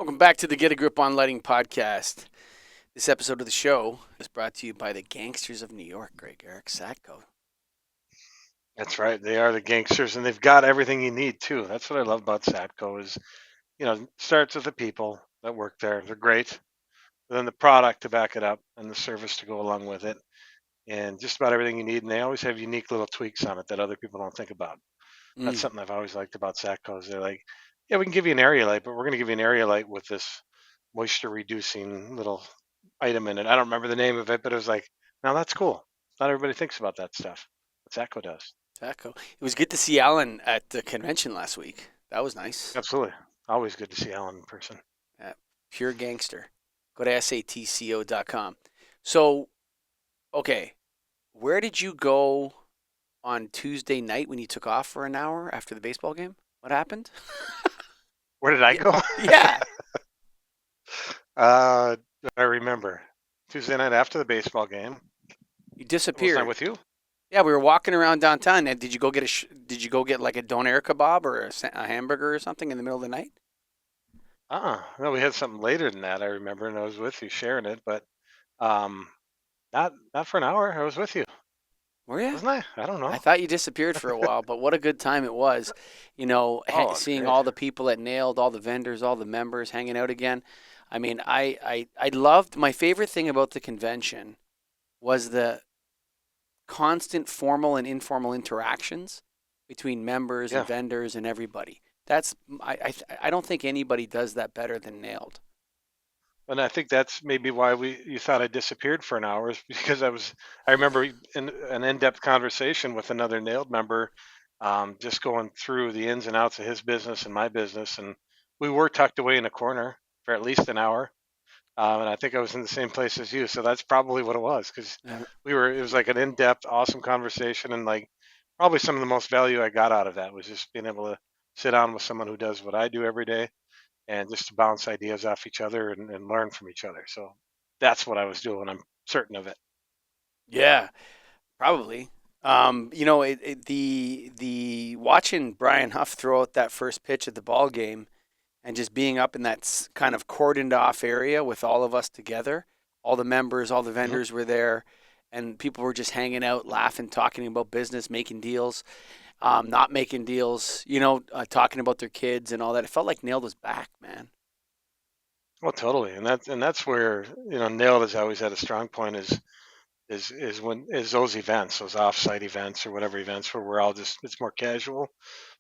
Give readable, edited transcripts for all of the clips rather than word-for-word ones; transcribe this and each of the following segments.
Welcome back to the Get a Grip on Lighting podcast. This episode of the show is brought to you by the Gangsters of New York, Greg Ehrich, Satco. That's right. They are the gangsters, and they've got everything you need too. That's what I love about Satco is, it starts with the people that work there. They're great. Then the product to back it up and the service to go along with it, and just about everything you need. And they always have unique little tweaks on it that other people don't think about. That's Mm. something I've always liked about Satco is they're like, yeah, we can give you an area light, but we're going to give you an area light with this moisture reducing little item in it. I don't remember the name of it, but it was like, now that's cool. Not everybody thinks about that stuff. But Satco does. Satco. It was good to see Alan at the convention last week. That was nice. Absolutely. Always good to see Alan in person. Pure gangster. Go to satco.com. So, okay, where did you go on Tuesday night when you took off for an hour after the baseball game? What happened? Where did I go? Yeah, I remember Tuesday night after the baseball game. you Wasn't I disappeared. with you? Yeah, we were walking around downtown. And did you go get did you go get like a doner kebab or a hamburger or something in the middle of the night? No, we had something later than that. I remember, and I was with you sharing it, but um, not for an hour. I was with you, Were you? wasn't I? I don't I know. thought you disappeared for a while, but what a good time it was. Oh, it's Seeing great. all the people at Nailed, all the vendors, all the members hanging out again. I mean, I loved my favorite thing about the convention was the constant formal and informal interactions between members and Yeah, vendors and everybody. That's I don't think anybody does that better than Nailed. and I think that's maybe why you thought I disappeared for an hour is because I remember in an in-depth conversation with another Nailed member, just going through the ins and outs of his business and my business, and we were tucked away in a corner for at least an hour. And I think I was in the same place as you, so that's probably what it was because Uh, it was like an in-depth, awesome conversation, and like probably some of the most value I got out of that was just being able to sit down with someone who does what I do every day and just to bounce ideas off each other and learn from each other. So that's what I was doing. I'm certain of it. yeah, probably. The watching Brian Huff throw out that first pitch at the ball game and just being up in that kind of cordoned off area with all of us together, all the members, all the Mhm. vendors were there, and people were just hanging out, laughing, talking about business, making deals, not making deals, talking about their kids and all that. It felt like Nailed was back, man. Well, totally, and that's where Nailed has always had a strong point is those events, those offsite events or whatever events where we're all just it's more casual,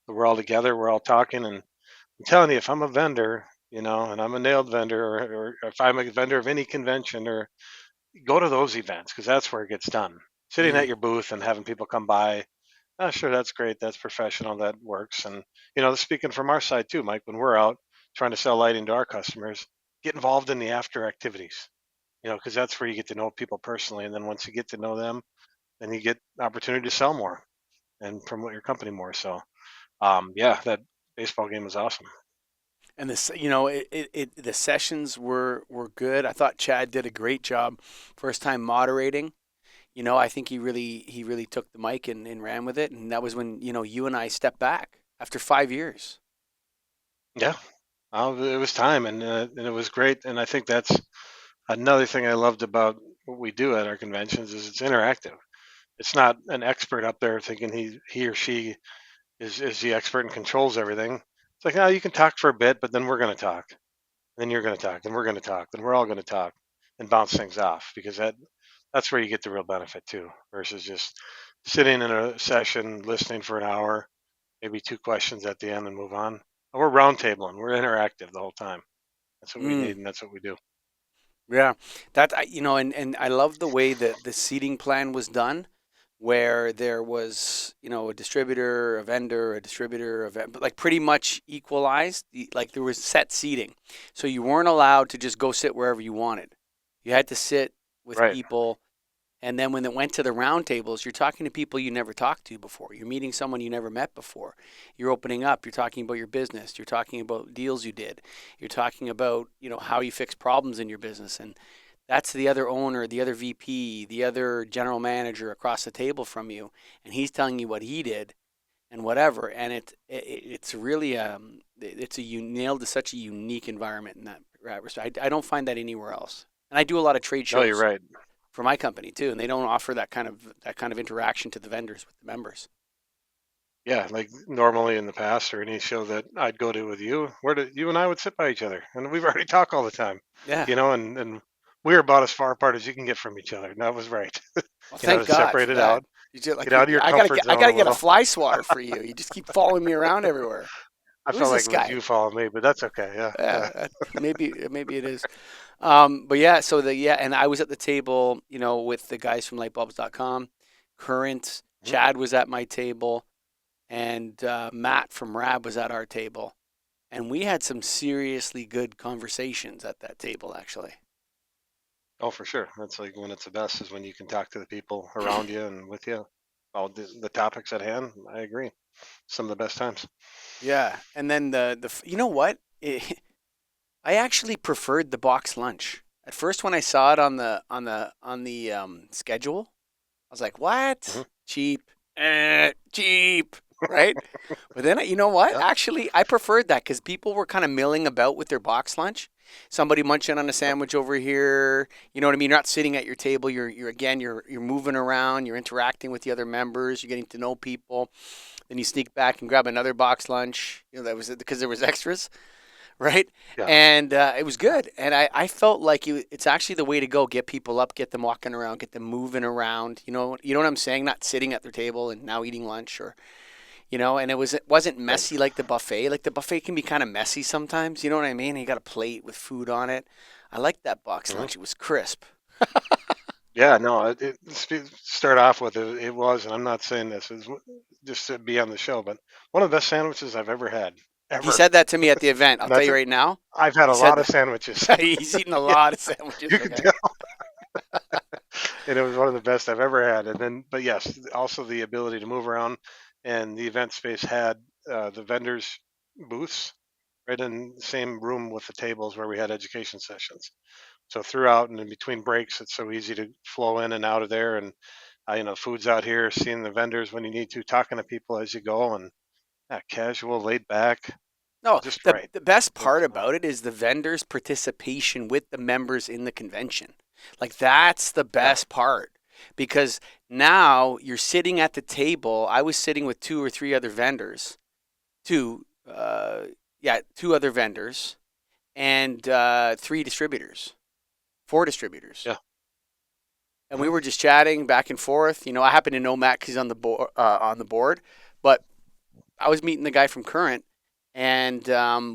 but we're all together, we're all talking, and I'm telling you, if I'm a vendor, and I'm a nailed vendor, or if I'm a vendor of any convention, or go to those events because that's where it gets done. Sitting at Mm. your booth and having people come by, oh, sure, that's great, that's professional, that works. And speaking from our side too, Mike, when we're out trying to sell lighting to our customers, get involved in the after activities. Because that's where you get to know people personally, and then once you get to know them, then you get opportunity to sell more and promote your company more. So, yeah, that baseball game was awesome. And the sessions were good. I thought Chad did a great job, first time moderating. I think he really took the mic and ran with it, and that was when you and I stepped back after 5 years. Yeah, it was time, and it was great. And I think that's another thing I loved about what we do at our conventions is it's interactive. It's not an expert up there thinking he or she is the expert and controls everything. It's like, no, you can talk for a bit, but then we're going to talk, then you're going to talk, then we're going to talk, then we're all going to talk, and bounce things off because that's where you get the real benefit too, versus just sitting in a session listening for an hour, maybe two questions at the end and move on. We're roundtabling, we're interactive the whole time. That's what we Mm, need, and that's what we do. yeah, and I love the way that the seating plan was done, where there was a distributor, a vendor, a distributor, but like pretty much equalized. Like there was set seating, so you weren't allowed to just go sit wherever you wanted. You had to sit with Right. people. And then when it went to the round tables, you're talking to people you never talked to before. You're meeting someone you never met before. You're opening up. You're talking about your business. You're talking about deals you did. You're talking about, how you fix problems in your business. And that's the other owner, the other VP, the other general manager across the table from you. And he's telling you what he did and whatever. And it's really it's you nailed such a unique environment in that respect. I don't find that anywhere else. And I do a lot of trade No, you're shows right. for my company too, and they don't offer that kind of interaction to the vendors with the members. Yeah, like normally in the past or any show that I'd go to with you, where you and I would sit by each other, and we've already talked all the time, Yeah. and we were about as far apart as you can get from each other, and that was right. Well, To thank God separate for it that. out, You just get like out of your comfort I zone gotta a get a little. fly swatter for you. You just keep following me around everywhere. I Who is felt like this it was guy? you following me, but that's okay. Yeah, Yeah, yeah. maybe it is. But yeah, and I was at the table, with the guys from lightbulbs.com. Current Mhm. Chad was at my table, and Matt from Rab was at our table, and we had some seriously good conversations at that table, actually. Oh, for sure. That's like when it's the best is when you can talk to the people around you and with you about the topics at hand. I agree. Some of the best times. Yeah, and then you know what? I actually preferred the box lunch. At first, when I saw it on the schedule, I was like, Hmm. "What? Cheap? Cheap, right?" But then, you know what? Yeah. Actually, I preferred that because people were kind of milling about with their box lunch. Somebody munching on a Yep. sandwich over here. You know what I mean? You're not sitting at your table. You're moving around. You're interacting with the other members. You're getting to know people. Then you sneak back and grab another box lunch. That was because there was extras, right? Yeah. And it was good. And I felt like it's actually the way to go. Get people up, get them walking around, get them moving around. You know what I'm saying? Not sitting at their table and now eating lunch or and it wasn't Right. messy like the buffet. Like the buffet can be kind of messy sometimes. You know what I mean? You got a plate with food on it. I liked that box Hmm. lunch. It was crisp. Yeah. No. Start off with it. It was, and I'm not saying this is just to be on the show, but one of the best sandwiches I've ever had, He ever. said that to me at the event. I'll And tell that's you it. right now. I've had He a said lot of that. sandwiches. He's eaten a Yeah, lot of sandwiches. you could Okay. tell, and it was one of the best I've ever had. And then, but yes, also the ability to move around, and the event space had the vendors' booths right in the same room with the tables where we had education sessions. So throughout and in between breaks, it's so easy to flow in and out of there. And food's out here, seeing the vendors when you need to, talking to people as you go, and casual, laid back, No, just the right. the best It's part about it is the vendors' participation with the members in the convention. Like that's the yeah, best part because now you're sitting at the table. I was sitting with two or three other vendors, two, yeah, two other vendors, and three distributors, four distributors, yeah, and we mhm, were just chatting back and forth. I happen to know Matt because he's on the board, but I was meeting the guy from Current, and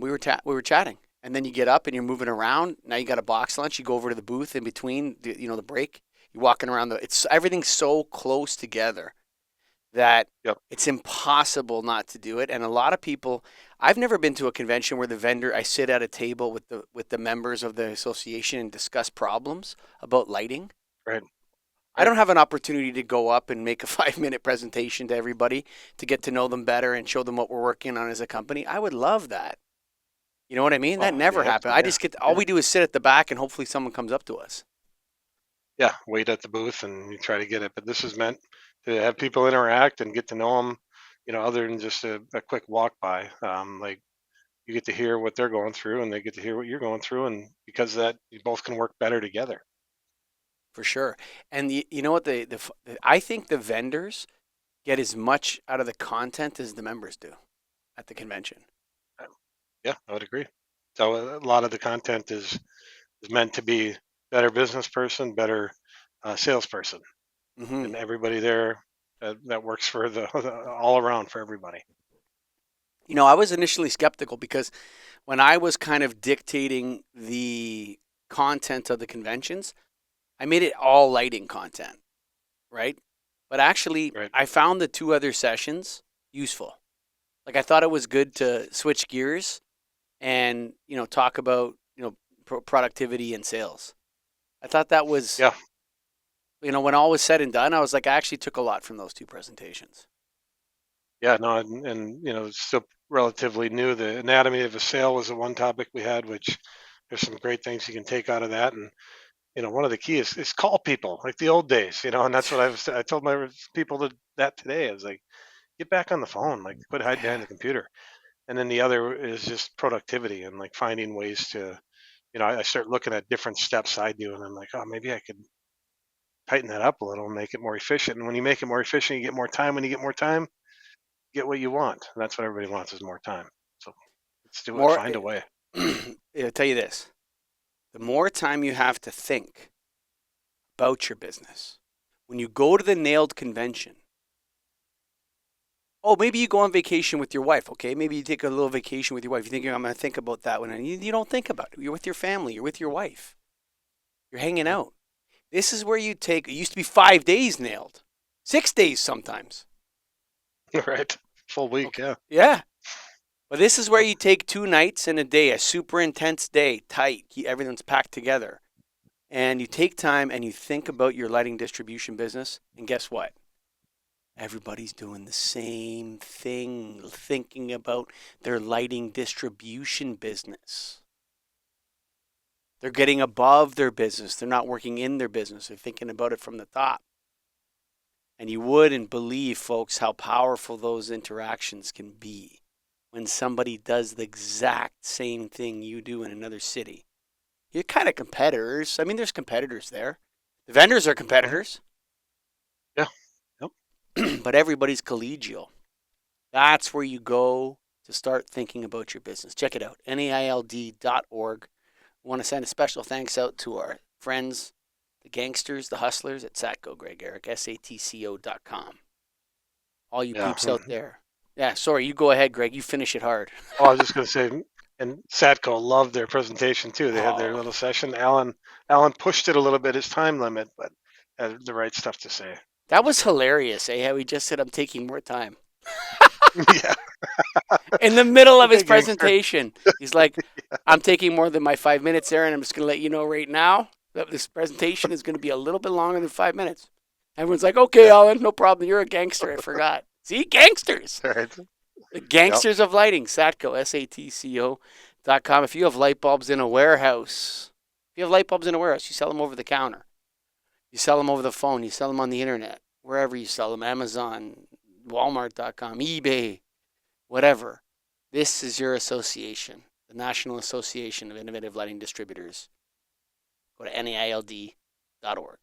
we were chatting. And then you get up and you're moving around. Now you got a box lunch. You go over to the booth in between, the break. You're walking around it's everything's so close together that yep, it's impossible not to do it. And a lot of people, I've never been to a convention where I sit at a table with the members of the association and discuss problems about lighting. right, I right. don't have an opportunity to go up and make a 5 minute presentation to everybody to get to know them better and show them what we're working on as a company. I would love that. You know what I mean? That Oh, you never have happened. to, I yeah, just all yeah, we do is sit at the back and hopefully someone comes up to us. yeah. Wait at the booth and you try to get it, but this is meant to have people interact and get to know them. Other than just a quick walk by. Like you get to hear what they're going through, and they get to hear what you're going through, and because of that, you both can work better together. For sure. And you know what I think the vendors get as much out of the content as the members do at the convention. Yeah, I would agree. So a lot of the content is meant to be better business person, better salesperson, Hmm. and everybody there that works for the all around for everybody. I was initially skeptical because when I was kind of dictating the content of the conventions, I made it all lighting content, right? But actually, Right. I found the two other sessions useful. Like I thought it was good to switch gears and talk about productivity and sales. I thought that was Yeah. when all was said and done, I was like I actually took a lot from those two presentations. Yeah. No, and it's still relatively new. The anatomy of a sale was the one topic we had, which there's some great things you can take out of that. And one of the key is call people like the old days. And that's what I told my people that today. I was like, get back on the phone, like quit hiding behind Yeah. the computer. And then the other is just productivity and like finding ways to, I start looking at different steps I do, and I'm like, oh, maybe I could tighten that up a little and make it more efficient. And when you make it more efficient, you get more time. When you get more time, you get what you want. And that's what everybody wants, is more time. So let's do it. More, Find a way. I'll tell you this: the more time you have to think about your business, when you go to the NAILD convention, oh, maybe you go on vacation with your wife, okay? Maybe you take a little vacation with your wife. You think, I'm going to think about that one. And you don't think about it. You're with your family. You're with your wife. You're hanging out. This is where you take, it used to be 5 days nailed, 6 days sometimes. Right. Full week, Okay. yeah. Yeah. But this is where you take 2 nights and a day, a super intense day, tight. Everything's packed together. And you take time and you think about your lighting distribution business. And guess what? Everybody's doing the same thing, thinking about their lighting distribution business. They're getting above their business. They're not working in their business. They're thinking about it from the top. And you wouldn't believe, folks, how powerful those interactions can be when somebody does the exact same thing you do in another city. You're kind of competitors. I mean, there's competitors there. The vendors are competitors. Yeah. Yep. But everybody's collegial. That's where you go to start thinking about your business. Check it out, NAILD.org. I want to send a special thanks out to our friends, the gangsters, the hustlers at Satco, Greg Ehrich, SATCO.com. All you peeps out there. Yeah, sorry, you go ahead, Greg. You finish it hard. Oh, I was just going to say, and Satco loved their presentation too. They had their little session. Alan pushed it a little bit, his time limit, but had the right stuff to say. That was hilarious, eh? How he just said, I'm taking more time. Yeah. In the middle of his presentation, he's like, I'm taking more than my 5 minutes there, and I'm just going to let you know right now that this presentation is going to be a little bit longer than 5 minutes. Everyone's like, okay, Alan, no problem. You're a gangster. I forgot. See, gangsters. Right. The gangsters of lighting, Satco, SATCO.com. If you have light bulbs in a warehouse, you sell them over the counter. You sell them over the phone. You sell them on the internet, wherever you sell them, Amazon, Walmart.com, eBay, whatever. This is your association, the National Association of Innovative Lighting Distributors. Go to NAILD.org.